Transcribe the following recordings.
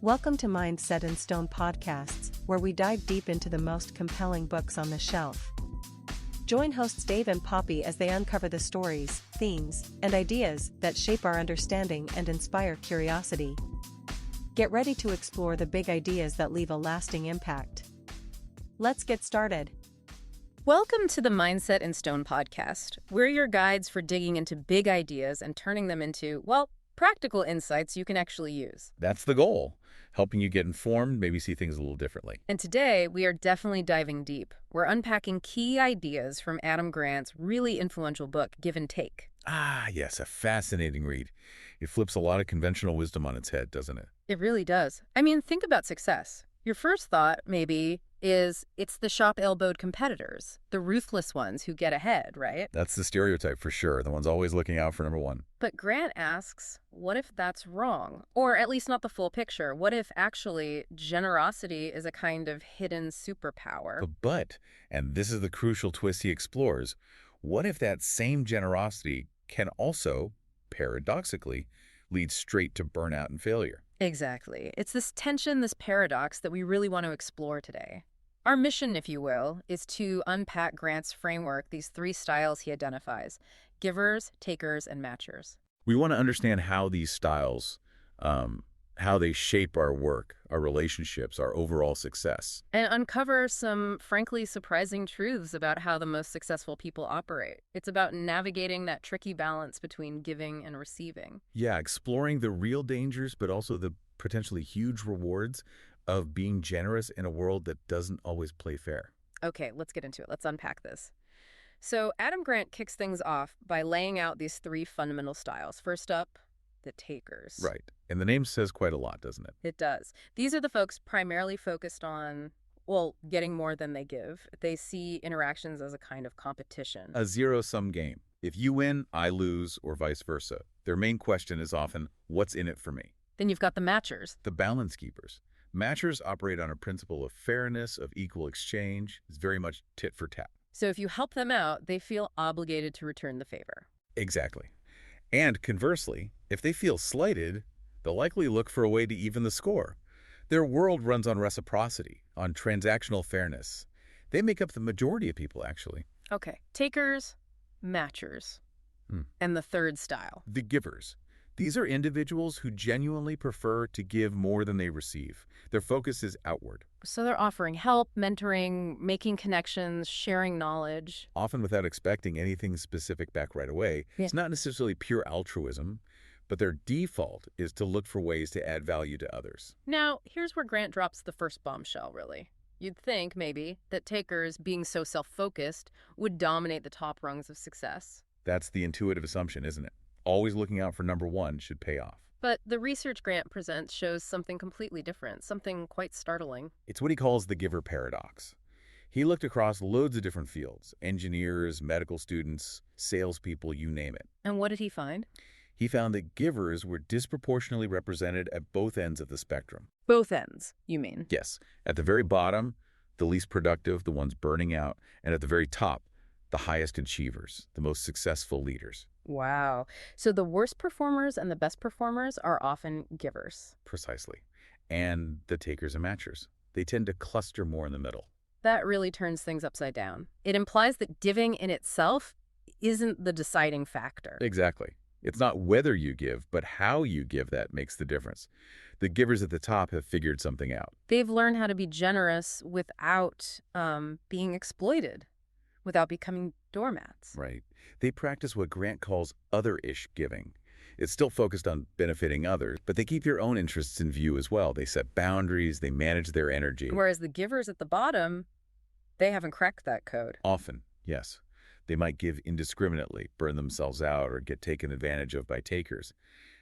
Welcome to Mindset in Stone podcasts, where we dive deep into the most compelling books on the shelf. Join hosts Dave and Poppy as they uncover the stories, themes, and ideas that shape our understanding and inspire curiosity. Get ready to explore the big ideas that leave a lasting impact. Let's get started. Welcome to the Mindset in Stone podcast. We're your guides for digging into big ideas and turning them into, practical insights you can actually use. That's the goal, helping you get informed, maybe see things a little differently. And today, we are definitely diving deep. We're unpacking key ideas from Adam Grant's really influential book, Give and Take. Ah, yes, a fascinating read. It flips a lot of conventional wisdom on its head, doesn't it? It really does. I mean, think about success. Your first thought, maybe, is it's the shop-elbowed competitors, the ruthless ones who get ahead, right? That's the stereotype for sure, the one's always looking out for number one. But Grant asks, what if that's wrong? Or at least not the full picture. What if actually generosity is a kind of hidden superpower? But, and this is the crucial twist he explores, what if that same generosity can also, paradoxically, lead straight to burnout and failure? Exactly. It's this tension, this paradox that we really want to explore today. Our mission, if you will, is to unpack Grant's framework, these three styles he identifies: givers, takers, and matchers. We want to understand how these styles, how they shape our work, our relationships, our overall success. And uncover some, frankly, surprising truths about how the most successful people operate. It's about navigating that tricky balance between giving and receiving. Yeah, exploring the real dangers, but also the potentially huge rewards of being generous in a world that doesn't always play fair. Okay, let's get into it. Let's unpack this. So Adam Grant kicks things off by laying out these three fundamental styles. First up, the takers. Right. And the name says quite a lot, doesn't it? It does. These are the folks primarily focused on, getting more than they give. They see interactions as a kind of competition. A zero-sum game. If you win, I lose, or vice versa. Their main question is often, what's in it for me? Then you've got the matchers. The balance keepers. Matchers operate on a principle of fairness, of equal exchange. It's very much tit for tat. So if you help them out, they feel obligated to return the favor. Exactly. And conversely, if they feel slighted, they'll likely look for a way to even the score. Their world runs on reciprocity, on transactional fairness. They make up the majority of people, actually. Okay, takers, matchers, and the third style. The givers. These are individuals who genuinely prefer to give more than they receive. Their focus is outward. So they're offering help, mentoring, making connections, sharing knowledge. Often without expecting anything specific back right away. Yeah. It's not necessarily pure altruism, but their default is to look for ways to add value to others. Now, here's where Grant drops the first bombshell, really. You'd think, maybe, that takers, being so self-focused, would dominate the top rungs of success. That's the intuitive assumption, isn't it? Always looking out for number one should pay off. But the research Grant presents shows something completely different, something quite startling. It's what he calls the giver paradox. He looked across loads of different fields: engineers, medical students, salespeople, you name it. And what did he find? He found that givers were disproportionately represented at both ends of the spectrum. Both ends, you mean? Yes, at the very bottom, the least productive, the ones burning out, and at the very top, the highest achievers, the most successful leaders. Wow. So the worst performers and the best performers are often givers. Precisely. And the takers and matchers. They tend to cluster more in the middle. That really turns things upside down. It implies that giving in itself isn't the deciding factor. Exactly. It's not whether you give, but how you give that makes the difference. The givers at the top have figured something out. They've learned how to be generous without being exploited, without becoming doormats. Right. They practice what Grant calls other-ish giving. It's still focused on benefiting others, but they keep their own interests in view as well. They set boundaries, they manage their energy. Whereas the givers at the bottom, they haven't cracked that code. Often, yes. They might give indiscriminately, burn themselves out, or get taken advantage of by takers.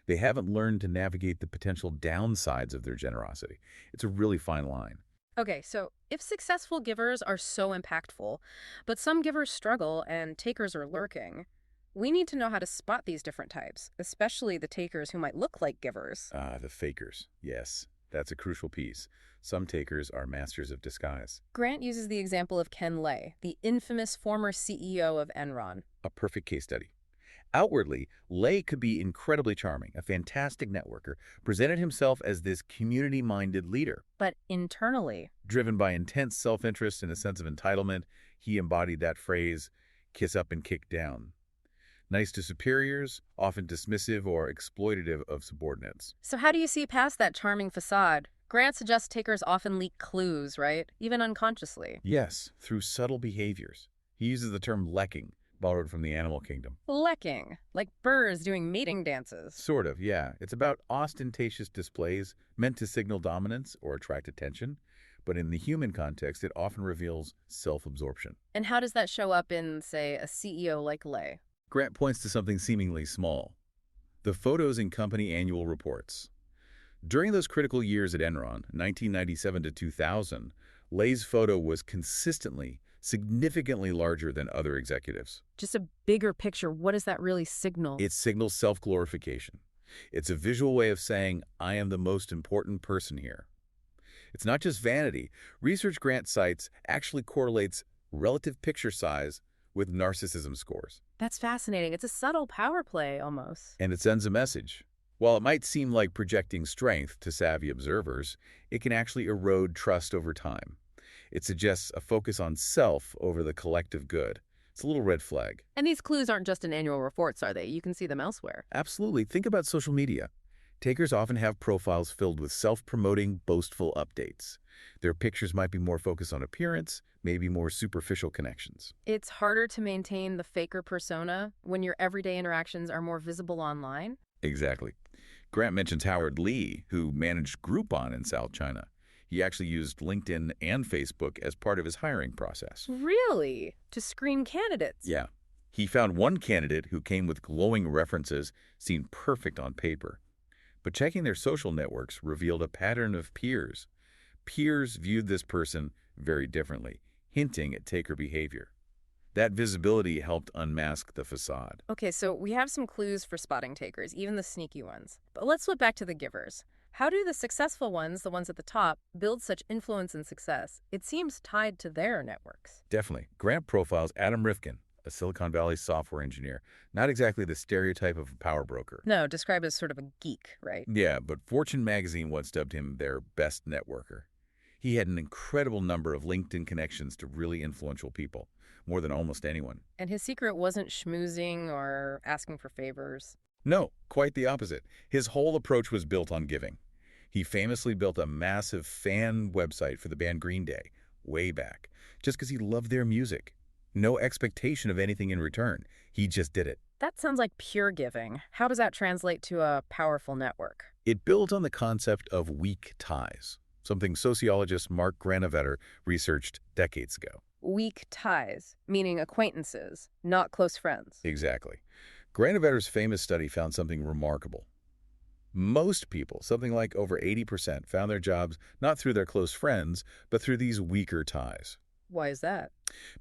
They haven't learned to navigate the potential downsides of their generosity. It's a really fine line. Okay, so if successful givers are so impactful, but some givers struggle and takers are lurking, we need to know how to spot these different types, especially the takers who might look like givers. The fakers. Yes, that's a crucial piece. Some takers are masters of disguise. Grant uses the example of Ken Lay, the infamous former CEO of Enron. A perfect case study. Outwardly, Lei could be incredibly charming, a fantastic networker, presented himself as this community-minded leader. But internally, Driven by intense self-interest and a sense of entitlement, he embodied that phrase, kiss up and kick down. Nice to superiors, often dismissive or exploitative of subordinates. so how do you see past that charming facade? Grant suggests takers often leak clues, right? Even unconsciously. Yes, through subtle behaviors. He uses the term lekking, borrowed from the animal kingdom. Lecking, like birds doing mating dances. Sort of, yeah. It's about ostentatious displays meant to signal dominance or attract attention, but in the human context, it often reveals self-absorption. And how does that show up in, say, a CEO like Lei? Grant points to something seemingly small. The photos in company annual reports. During those critical years at Enron, 1997 to 2000, Lei's photo was consistently, significantly larger than other executives. Just a bigger picture, what does that really signal? It signals self-glorification. It's a visual way of saying, I am the most important person here. It's not just vanity. Research Grant cites actually correlates relative picture size with narcissism scores. That's fascinating. It's a subtle power play, almost. And it sends a message. While it might seem like projecting strength to savvy observers, it can actually erode trust over time. It suggests a focus on self over the collective good. It's a little red flag. And these clues aren't just in annual reports, are they? You can see them elsewhere. Absolutely. Think about social media. Takers often have profiles filled with self-promoting, boastful updates. Their pictures might be more focused on appearance, maybe more superficial connections. It's harder to maintain the faker persona when your everyday interactions are more visible online. Exactly. Grant mentions Howard Lee, who managed Groupon in South China. He actually used LinkedIn and Facebook as part of his hiring process. Really? To screen candidates? Yeah. He found one candidate who came with glowing references, seemed perfect on paper. But checking their social networks revealed a pattern of peers. Peers viewed this person very differently, hinting at taker behavior. That visibility helped unmask the facade. Okay, so we have some clues for spotting takers, even the sneaky ones. But let's flip back to the givers. How do the successful ones, the ones at the top, build such influence and success? It seems tied to their networks. Definitely. Grant profiles Adam Rifkin, a Silicon Valley software engineer. Not exactly the stereotype of a power broker. No, described as sort of a geek, right? Yeah, but Fortune magazine once dubbed him their best networker. He had an incredible number of LinkedIn connections to really influential people, more than almost anyone. And his secret wasn't schmoozing or asking for favors. No, quite the opposite. His whole approach was built on giving. He famously built a massive fan website for the band Green Day, way back, just because he loved their music. No expectation of anything in return. He just did it. That sounds like pure giving. How does that translate to a powerful network? It builds on the concept of weak ties, something sociologist Mark Granovetter researched decades ago. Weak ties, meaning acquaintances, not close friends. Exactly. Granovetter's famous study found something remarkable. Most people, something like over 80%, found their jobs not through their close friends, but through these weaker ties. Why is that?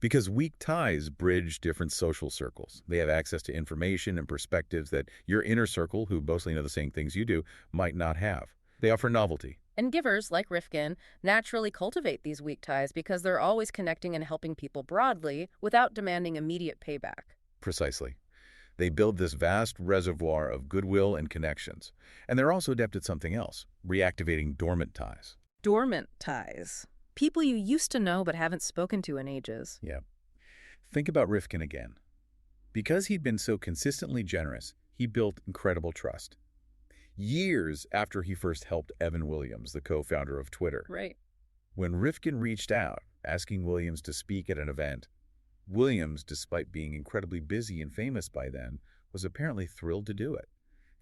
Because weak ties bridge different social circles. They have access to information and perspectives that your inner circle, who mostly know the same things you do, might not have. They offer novelty. And givers, like Rifkin, naturally cultivate these weak ties because they're always connecting and helping people broadly without demanding immediate payback. Precisely. They build this vast reservoir of goodwill and connections. And they're also adept at something else, reactivating dormant ties. Dormant ties. People you used to know but haven't spoken to in ages. Yeah. Think about Rifkin again. Because he'd been so consistently generous, he built incredible trust. Years after he first helped Evan Williams, the co-founder of Twitter. Right. When Rifkin reached out, asking Williams to speak at an event, Williams, despite being incredibly busy and famous by then, was apparently thrilled to do it.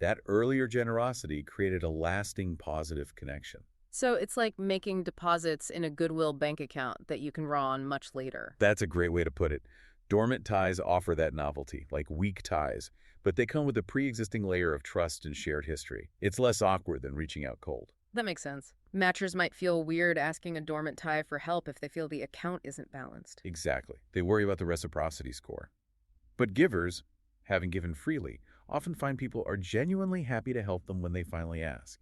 That earlier generosity created a lasting positive connection. So it's like making deposits in a Goodwill bank account that you can draw on much later. That's a great way to put it. Dormant ties offer that novelty, like weak ties, but they come with a pre-existing layer of trust and shared history. It's less awkward than reaching out cold. That makes sense. Matchers might feel weird asking a dormant tie for help if they feel the account isn't balanced. Exactly. They worry about the reciprocity score. But givers, having given freely, often find people are genuinely happy to help them when they finally ask.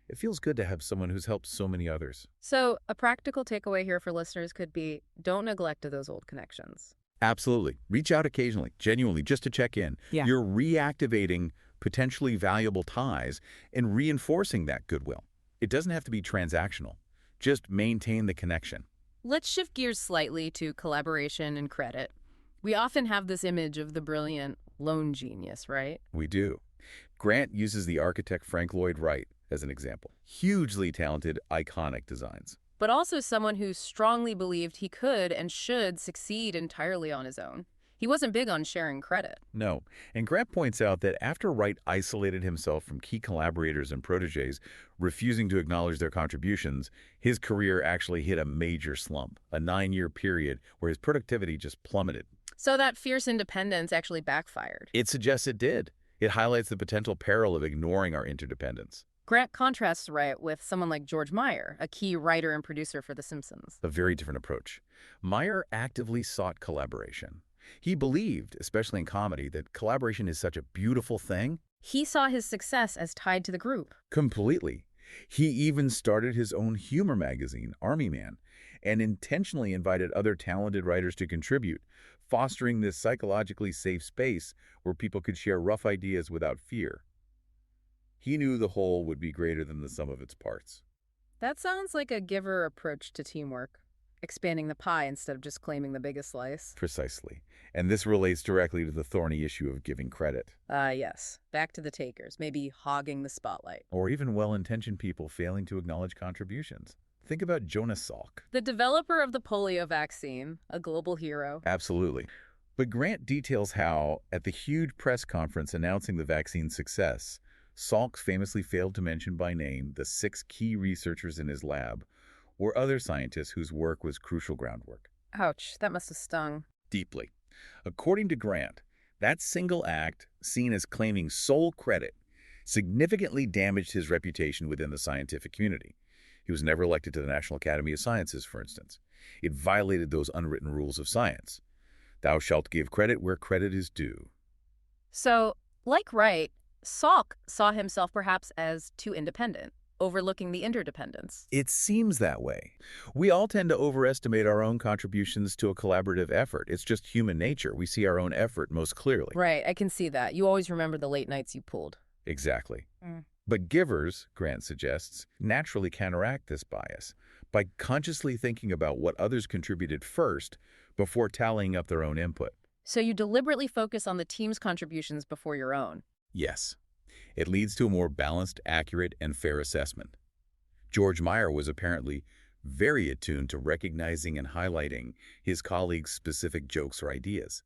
It feels good to have someone who's helped so many others. So a practical takeaway here for listeners could be, don't neglect those old connections. Absolutely. Reach out occasionally, genuinely, just to check in. Yeah. You're reactivating potentially valuable ties and reinforcing that goodwill. It doesn't have to be transactional. Just maintain the connection. Let's shift gears slightly to collaboration and credit. We often have this image of the brilliant lone genius, right? We do. Grant uses the architect Frank Lloyd Wright as an example. Hugely talented, iconic designs. But also someone who strongly believed he could and should succeed entirely on his own. He wasn't big on sharing credit. No, and Grant points out that after Wright isolated himself from key collaborators and protégés, refusing to acknowledge their contributions, his career actually hit a major slump, a 9-year period where his productivity just plummeted. So that fierce independence actually backfired. It suggests it did. It highlights the potential peril of ignoring our interdependence. Grant contrasts Wright with someone like George Meyer, a key writer and producer for The Simpsons. A very different approach. Meyer actively sought collaboration. He believed, especially in comedy, that collaboration is such a beautiful thing. He saw his success as tied to the group. Completely. He even started his own humor magazine, Army Man, and intentionally invited other talented writers to contribute, fostering this psychologically safe space where people could share rough ideas without fear. He knew the whole would be greater than the sum of its parts. That sounds like a giver approach to teamwork, expanding the pie instead of just claiming the biggest slice. Precisely. And this relates directly to the thorny issue of giving credit. Yes. Back to the takers, maybe hogging the spotlight. Or even well-intentioned people failing to acknowledge contributions. Think about Jonas Salk. The developer of the polio vaccine, a global hero. Absolutely. But Grant details how, at the huge press conference announcing the vaccine's success, Salk famously failed to mention by name the 6 key researchers in his lab or other scientists whose work was crucial groundwork. Ouch, that must have stung. Deeply. According to Grant, that single act, seen as claiming sole credit, significantly damaged his reputation within the scientific community. He was never elected to the National Academy of Sciences, for instance. It violated those unwritten rules of science. Thou shalt give credit where credit is due. So, like Wright, Salk saw himself perhaps as too independent, overlooking the interdependence. It seems that way. We all tend to overestimate our own contributions to a collaborative effort. It's just human nature. We see our own effort most clearly. Right, I can see that. You always remember the late nights you pulled. Exactly. Mm. But givers, Grant suggests, naturally counteract this bias by consciously thinking about what others contributed first before tallying up their own input. So you deliberately focus on the team's contributions before your own. Yes. It leads to a more balanced, accurate, and fair assessment. George Meyer was apparently very attuned to recognizing and highlighting his colleagues' specific jokes or ideas.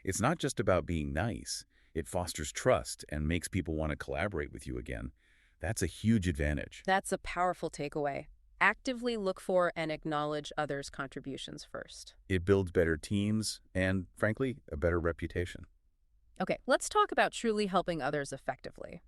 It's not just about being nice. It fosters trust and makes people want to collaborate with you again. That's a huge advantage. That's a powerful takeaway. Actively look for and acknowledge others' contributions first. It builds better teams and, frankly, a better reputation. Okay, let's talk about truly helping others effectively.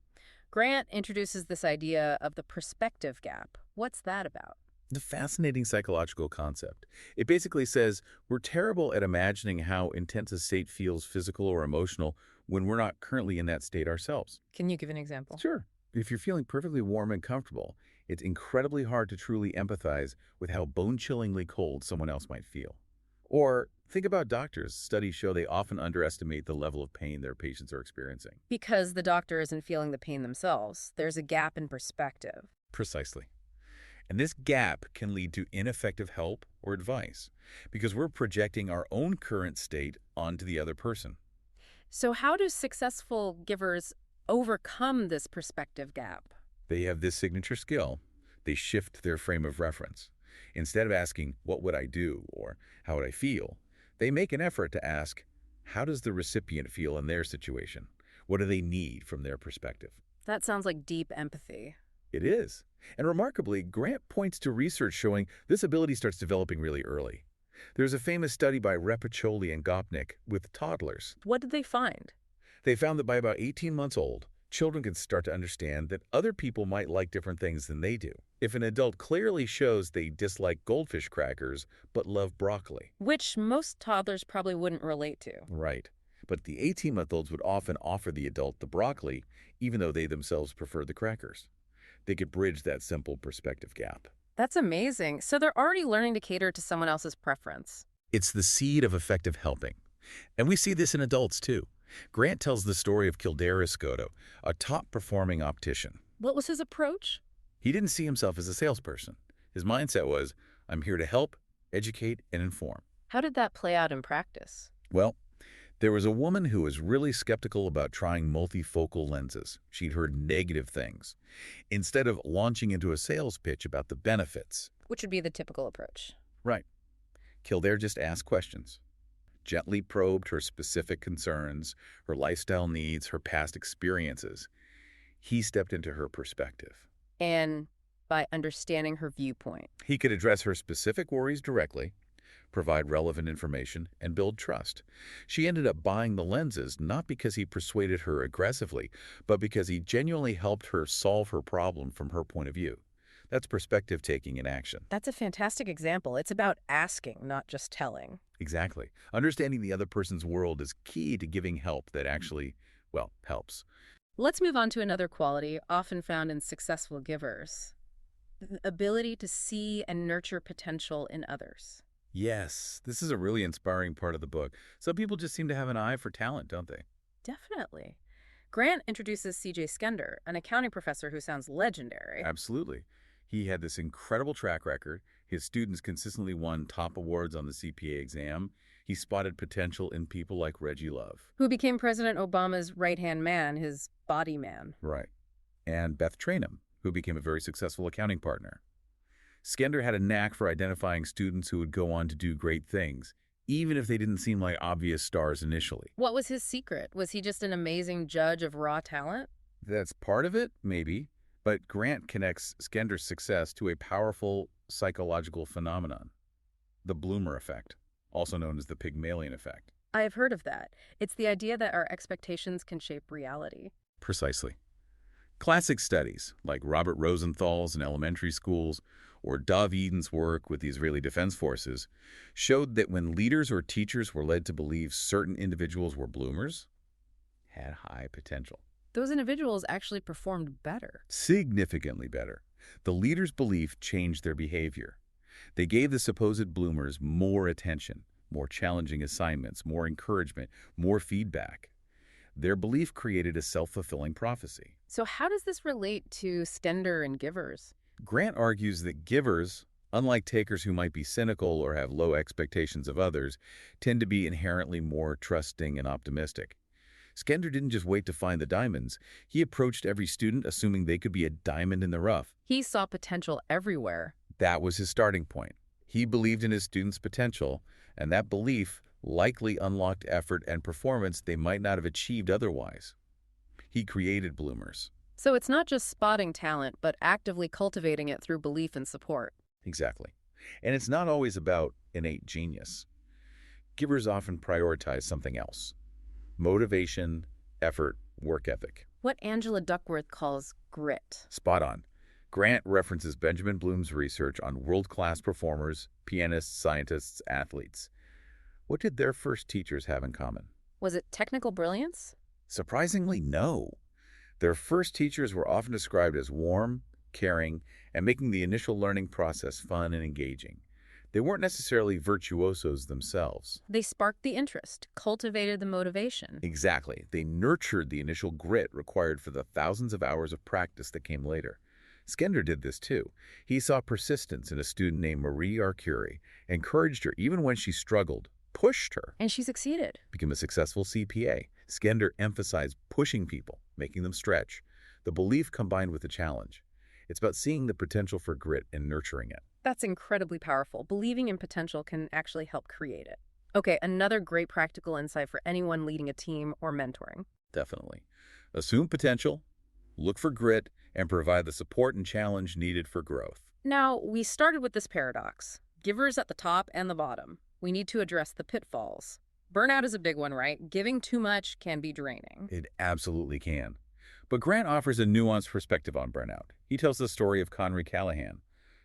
Grant introduces this idea of the perspective gap. What's that about? The fascinating psychological concept. It basically says we're terrible at imagining how intense a state feels, physical or emotional, when we're not currently in that state ourselves. Can you give an example? Sure. If you're feeling perfectly warm and comfortable, it's incredibly hard to truly empathize with how bone-chillingly cold someone else might feel. Or think about doctors. Studies show they often underestimate the level of pain their patients are experiencing. Because the doctor isn't feeling the pain themselves. There's a gap in perspective. Precisely. And this gap can lead to ineffective help or advice because we're projecting our own current state onto the other person. So how do successful givers overcome this perspective gap? They have this signature skill. They shift their frame of reference. Instead of asking, what would I do, or how would I feel, they make an effort to ask, how does the recipient feel in their situation? What do they need from their perspective? That sounds like deep empathy. It is. And remarkably, Grant points to research showing this ability starts developing really early. There's a famous study by Repiccioli and Gopnik with toddlers. What did they find? They found that by about 18 months old, children can start to understand that other people might like different things than they do. If an adult clearly shows they dislike goldfish crackers but love broccoli. Which most toddlers probably wouldn't relate to. Right. But the 18-month-olds would often offer the adult the broccoli, even though they themselves prefer the crackers. They could bridge that simple perspective gap. That's amazing. So they're already learning to cater to someone else's preference. It's the seed of effective helping. And we see this in adults, too. Grant tells the story of Kildare Escoto, a top-performing optician. What was his approach? He didn't see himself as a salesperson. His mindset was, I'm here to help, educate, and inform. How did that play out in practice? Well, there was a woman who was really skeptical about trying multifocal lenses. She'd heard negative things. Instead of launching into a sales pitch about the benefits. Which would be the typical approach. Right. Kildare just asked questions. Gently probed her specific concerns, her lifestyle needs, her past experiences. He stepped into her perspective. And by understanding her viewpoint. He could address her specific worries directly, provide relevant information, and build trust. She ended up buying the lenses not because he persuaded her aggressively, but because he genuinely helped her solve her problem from her point of view. That's perspective taking in action. That's a fantastic example. It's about asking, not just telling. Exactly. Understanding the other person's world is key to giving help that actually, well, helps. Let's move on to another quality often found in successful givers. The ability to see and nurture potential in others. Yes, this is a really inspiring part of the book. Some people just seem to have an eye for talent, don't they? Definitely. Grant introduces C.J. Skender, an accounting professor who sounds legendary. Absolutely. He had this incredible track record. His students consistently won top awards on the CPA exam. He spotted potential in people like Reggie Love. Who became President Obama's right-hand man, his body man. Right. And Beth Trainum, who became a very successful accounting partner. Skender had a knack for identifying students who would go on to do great things, even if they didn't seem like obvious stars initially. What was his secret? Was he just an amazing judge of raw talent? That's part of it, maybe. But Grant connects Skender's success to a powerful psychological phenomenon, the bloomer effect, also known as the Pygmalion effect. I have heard of that. It's the idea that our expectations can shape reality. Precisely. Classic studies, like Robert Rosenthal's in elementary schools or Dov Eden's work with the Israeli Defense Forces, showed that when leaders or teachers were led to believe certain individuals were bloomers, had high potential. Those individuals actually performed better. Significantly better. The leader's belief changed their behavior. They gave the supposed bloomers more attention, more challenging assignments, more encouragement, more feedback. Their belief created a self-fulfilling prophecy. So how does this relate to Skender and givers? Grant argues that givers, unlike takers who might be cynical or have low expectations of others, tend to be inherently more trusting and optimistic. Skender didn't just wait to find the diamonds. He approached every student assuming they could be a diamond in the rough. He saw potential everywhere. That was his starting point. He believed in his students' potential, and that belief likely unlocked effort and performance they might not have achieved otherwise. He created bloomers. So it's not just spotting talent, but actively cultivating it through belief and support. Exactly. And it's not always about innate genius. Givers often prioritize something else. Motivation, effort, work ethic. What Angela Duckworth calls grit. Spot on. Grant references Benjamin Bloom's research on world-class performers, pianists, scientists, athletes. What did their first teachers have in common? Was it technical brilliance? Surprisingly, no. Their first teachers were often described as warm, caring, and making the initial learning process fun and engaging. They weren't necessarily virtuosos themselves. They sparked the interest, cultivated the motivation. Exactly. They nurtured the initial grit required for the thousands of hours of practice that came later. Skender did this too. He saw persistence in a student named Marie Arcuri, encouraged her even when she struggled, pushed her. And she succeeded. Became a successful CPA. Skender emphasized pushing people, making them stretch. The belief combined with the challenge. It's about seeing the potential for grit and nurturing it. That's incredibly powerful. Believing in potential can actually help create it. Okay, another great practical insight for anyone leading a team or mentoring. Definitely. Assume potential, look for grit, and provide the support and challenge needed for growth. Now, we started with this paradox. Givers at the top and the bottom. We need to address the pitfalls. Burnout is a big one, right? Giving too much can be draining. It absolutely can. But Grant offers a nuanced perspective on burnout. He tells the story of Conry Callahan,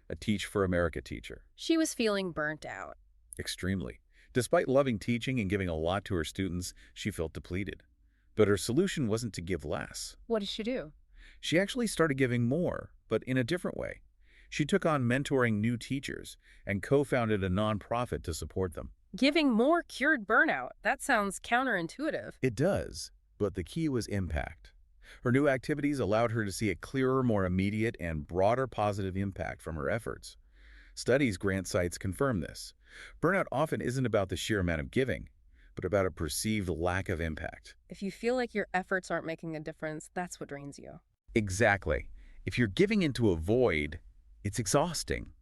a Teach for America teacher. She was feeling burnt out. Extremely. Despite loving teaching and giving a lot to her students, she felt depleted. But her solution wasn't to give less. What did she do? She actually started giving more, but in a different way. She took on mentoring new teachers and co-founded a nonprofit to support them. Giving more cured burnout. That sounds counterintuitive. It does, but the key was impact. Her new activities allowed her to see a clearer, more immediate, and broader positive impact from her efforts. Studies Grant cites confirm this. Burnout often isn't about the sheer amount of giving, but about a perceived lack of impact. If you feel like your efforts aren't making a difference, that's what drains you. Exactly. If you're giving into a void, it's exhausting.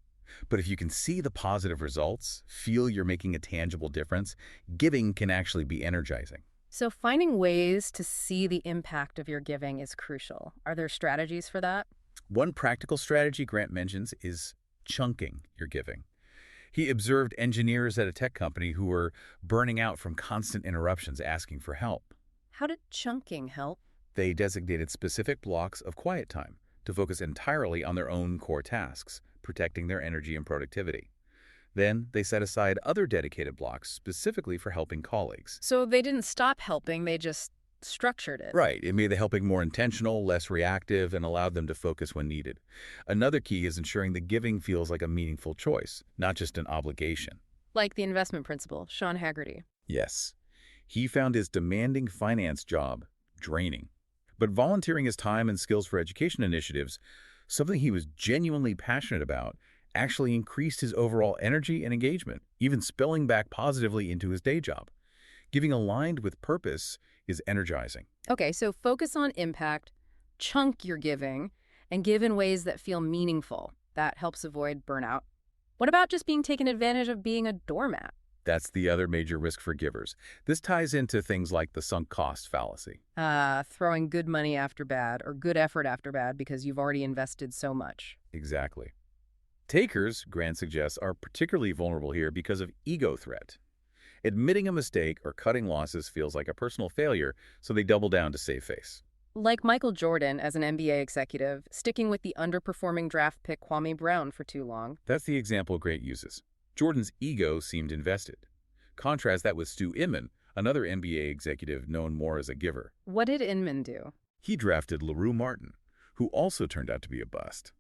But if you can see the positive results, feel you're making a tangible difference, giving can actually be energizing. So finding ways to see the impact of your giving is crucial. Are there strategies for that? One practical strategy Grant mentions is chunking your giving. He observed engineers at a tech company who were burning out from constant interruptions asking for help. How did chunking help? They designated specific blocks of quiet time to focus entirely on their own core tasks, protecting their energy and productivity. Then they set aside other dedicated blocks specifically for helping colleagues. So they didn't stop helping, they just structured it. Right. It made the helping more intentional, less reactive, and allowed them to focus when needed. Another key is ensuring the giving feels like a meaningful choice, not just an obligation. Like the investment principal, Sean Haggerty. Yes. He found his demanding finance job draining. But volunteering his time and skills for education initiatives, something he was genuinely passionate about, actually increased his overall energy and engagement, even spilling back positively into his day job. Giving aligned with purpose is energizing. Okay, so focus on impact, chunk your giving, and give in ways that feel meaningful. That helps avoid burnout. What about just being taken advantage of being a doormat? That's the other major risk for givers. This ties into things like the sunk cost fallacy. Throwing good money after bad or good effort after bad because you've already invested so much. Exactly. Takers, Grant suggests, are particularly vulnerable here because of ego threat. Admitting a mistake or cutting losses feels like a personal failure, so they double down to save face. Like Michael Jordan as an NBA executive, sticking with the underperforming draft pick Kwame Brown for too long. That's the example Grant uses. Jordan's ego seemed invested. Contrast that with Stu Inman, another NBA executive known more as a giver. What did Inman do? He drafted LaRue Martin, who also turned out to be a bust.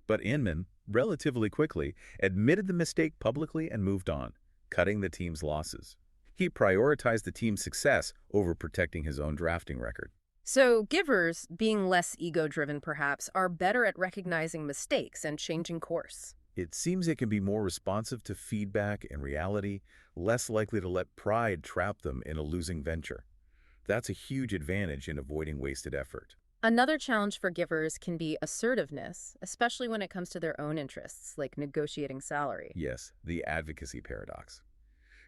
But Inman, relatively quickly, admitted the mistake publicly and moved on, cutting the team's losses. He prioritized the team's success over protecting his own drafting record. So givers, being less ego-driven perhaps, are better at recognizing mistakes and changing course. It seems it can be more responsive to feedback and reality, less likely to let pride trap them in a losing venture. That's a huge advantage in avoiding wasted effort. Another challenge for givers can be assertiveness, especially when it comes to their own interests, like negotiating salary. Yes, the advocacy paradox.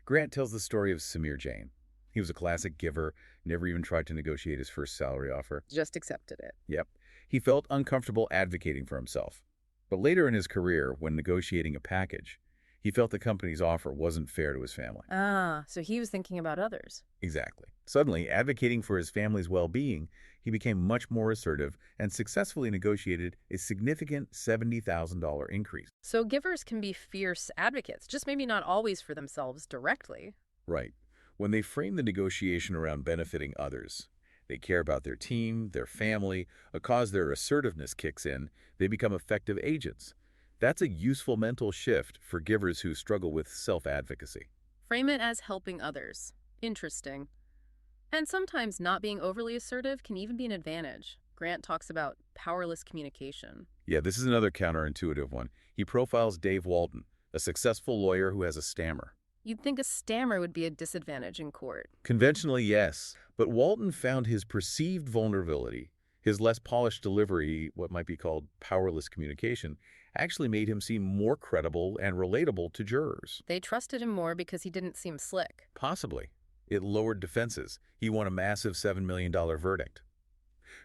Grant tells the story of Samir Jain. He was a classic giver, never even tried to negotiate his first salary offer. Just accepted it. Yep. He felt uncomfortable advocating for himself. But later in his career, when negotiating a package, he felt the company's offer wasn't fair to his family. So he was thinking about others. Exactly. Suddenly, advocating for his family's well-being, he became much more assertive and successfully negotiated a significant $70,000 increase. So givers can be fierce advocates, just maybe not always for themselves directly. Right. When they frame the negotiation around benefiting others, they care about their team, their family, a cause their assertiveness kicks in, they become effective agents. That's a useful mental shift for givers who struggle with self-advocacy. Frame it as helping others. Interesting. And sometimes not being overly assertive can even be an advantage. Grant talks about powerless communication. Yeah, this is another counterintuitive one. He profiles Dave Walton, a successful lawyer who has a stammer. You'd think a stammer would be a disadvantage in court. Conventionally, yes, but Walton found his perceived vulnerability, his less polished delivery, what might be called powerless communication, actually made him seem more credible and relatable to jurors. They trusted him more because he didn't seem slick. Possibly. It lowered defenses. He won a massive $7 million verdict.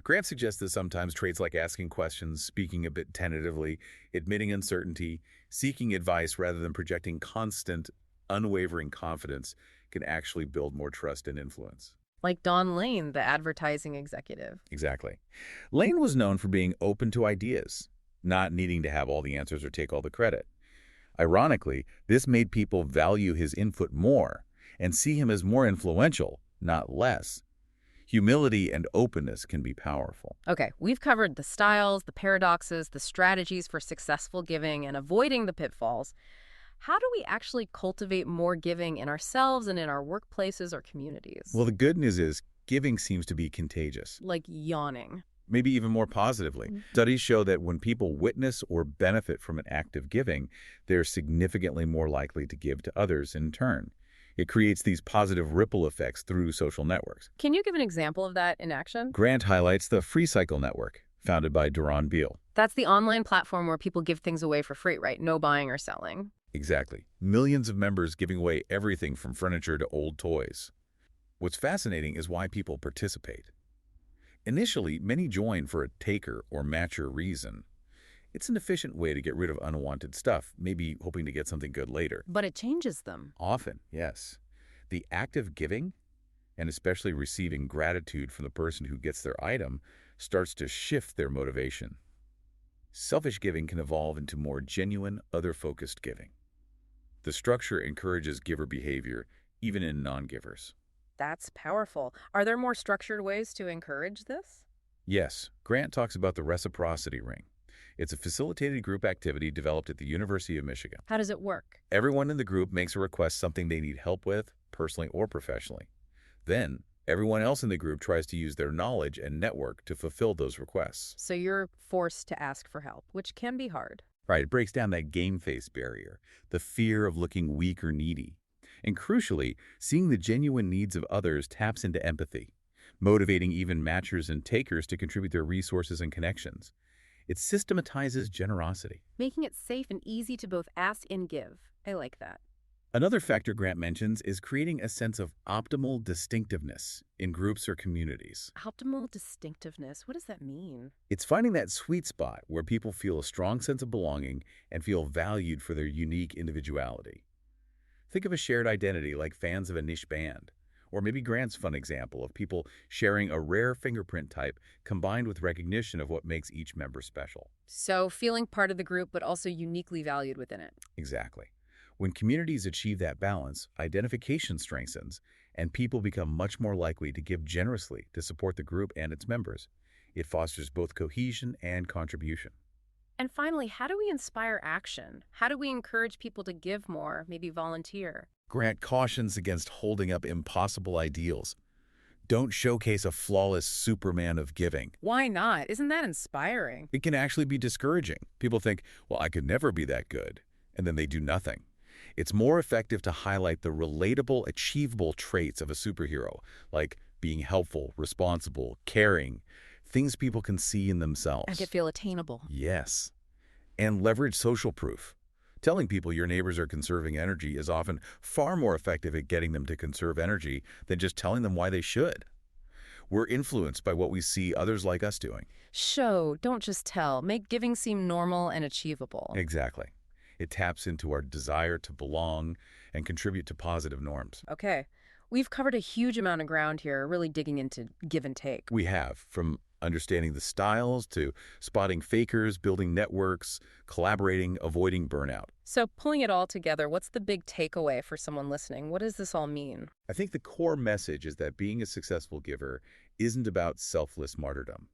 Grant suggests that sometimes traits like asking questions, speaking a bit tentatively, admitting uncertainty, seeking advice rather than projecting constant, unwavering confidence can actually build more trust and influence. Like Don Lane, the advertising executive. Exactly. Lane was known for being open to ideas, not needing to have all the answers or take all the credit. Ironically, this made people value his input more and see him as more influential, not less. Humility and openness can be powerful. Okay, we've covered the styles, the paradoxes, the strategies for successful giving and avoiding the pitfalls. How do we actually cultivate more giving in ourselves and in our workplaces or communities? Well, the good news is giving seems to be contagious, Like yawning. maybe even more positively. Studies show that when people witness or benefit from an act of giving, they're significantly more likely to give to others in turn. It creates these positive ripple effects through social networks. Can you give an example of that in action? Grant highlights the Free Cycle Network, founded by Duran Beal. That's the online platform where people give things away for free, right? No buying or selling. Exactly. Millions of members giving away everything from furniture to old toys. What's fascinating is why people participate. Initially, many join for a taker or matcher reason. It's an efficient way to get rid of unwanted stuff, maybe hoping to get something good later. But it changes them. Often, yes. The act of giving, and especially receiving gratitude from the person who gets their item, starts to shift their motivation. Selfish giving can evolve into more genuine, other-focused giving. The structure encourages giver behavior, even in non-givers. That's powerful. Are there more structured ways to encourage this? Yes, Grant talks about the reciprocity ring. It's a facilitated group activity developed at the University of Michigan. How does it work? Everyone in the group makes a request something they need help with, personally or professionally. Then, everyone else in the group tries to use their knowledge and network to fulfill those requests. So you're forced to ask for help, which can be hard. Right, it breaks down that game face barrier, the fear of looking weak or needy. And crucially, seeing the genuine needs of others taps into empathy, motivating even matchers and takers to contribute their resources and connections. It systematizes generosity. Making it safe and easy to both ask and give. I like that. Another factor Grant mentions is creating a sense of optimal distinctiveness in groups or communities. Optimal distinctiveness. What does that mean? It's finding that sweet spot where people feel a strong sense of belonging and feel valued for their unique individuality. Think of a shared identity like fans of a niche band, or maybe Grant's fun example of people sharing a rare fingerprint type combined with recognition of what makes each member special. So feeling part of the group, but also uniquely valued within it. Exactly. When communities achieve that balance, identification strengthens, and people become much more likely to give generously to support the group and its members. It fosters both cohesion and contribution. And finally, how do we inspire action? How do we encourage people to give more, maybe volunteer? Grant cautions against holding up impossible ideals. Don't showcase a flawless Superman of giving. Why not? Isn't that inspiring? It can actually be discouraging. People think, well, I could never be that good, and then they do nothing. It's more effective to highlight the relatable, achievable traits of a superhero, like being helpful, responsible, caring, things people can see in themselves. And feel attainable. Yes. And leverage social proof. Telling people your neighbors are conserving energy is often far more effective at getting them to conserve energy than just telling them why they should. We're influenced by what we see others like us doing. Show, don't just tell. Make giving seem normal and achievable. Exactly. It taps into our desire to belong and contribute to positive norms. Okay. We've covered a huge amount of ground here, really digging into give and take. We have, from understanding the styles to spotting fakers, building networks, collaborating, avoiding burnout. So pulling it all together, what's the big takeaway for someone listening? What does this all mean? I think the core message is that being a successful giver isn't about selfless martyrdom.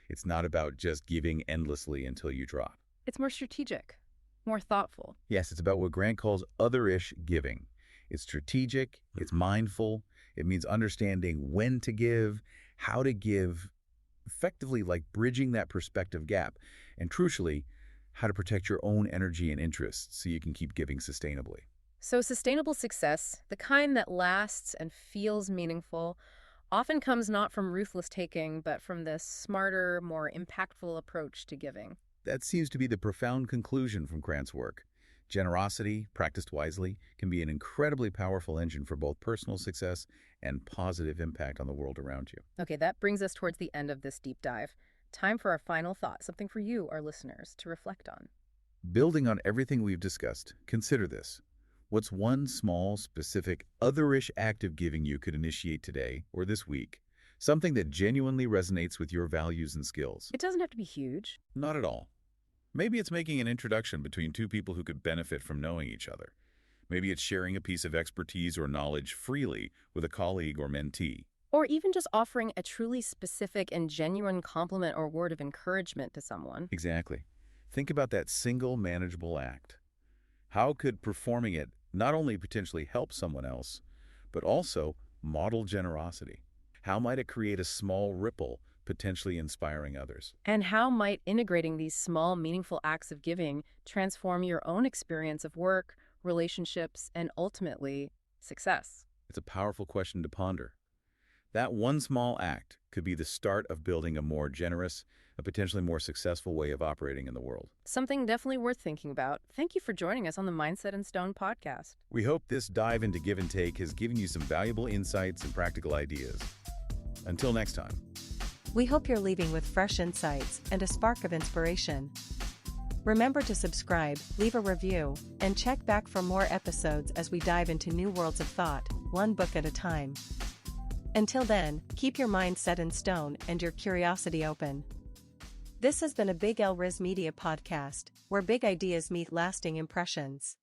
It's not about just giving endlessly until you drop. It's more strategic, more thoughtful. Yes, it's about what Grant calls other-ish giving. It's strategic, it's mindful, it means understanding when to give, how to give, effectively like bridging that perspective gap, and crucially, how to protect your own energy and interests so you can keep giving sustainably. So sustainable success, the kind that lasts and feels meaningful, often comes not from ruthless taking, but from this smarter, more impactful approach to giving. That seems to be the profound conclusion from Grant's work. Generosity, practiced wisely, can be an incredibly powerful engine for both personal success and positive impact on the world around you. Okay, that brings us towards the end of this deep dive. Time for our final thought, something for you, our listeners, to reflect on. Building on everything we've discussed, consider this. What's one small, specific, otherish act of giving you could initiate today or this week? Something that genuinely resonates with your values and skills. It doesn't have to be huge. Not at all. Maybe it's making an introduction between two people who could benefit from knowing each other. Maybe it's sharing a piece of expertise or knowledge freely with a colleague or mentee. Or even just offering a truly specific and genuine compliment or word of encouragement to someone. Exactly. Think about that single manageable act. How could performing it not only potentially help someone else, but also model generosity? How might it create a small ripple, potentially inspiring others? And how might integrating these small, meaningful acts of giving transform your own experience of work, relationships, and ultimately, success? It's a powerful question to ponder. That one small act could be the start of building a more generous, a potentially more successful way of operating in the world. Something definitely worth thinking about. Thank you for joining us on the Mindset in Stone podcast. We hope this dive into give and take has given you some valuable insights and practical ideas. Until next time. We hope you're leaving with fresh insights and a spark of inspiration. Remember to subscribe, leave a review, and check back for more episodes as we dive into new worlds of thought, one book at a time. Until then, keep your mind set in stone and your curiosity open. This has been a Big L Riz Media podcast, where big ideas meet lasting impressions.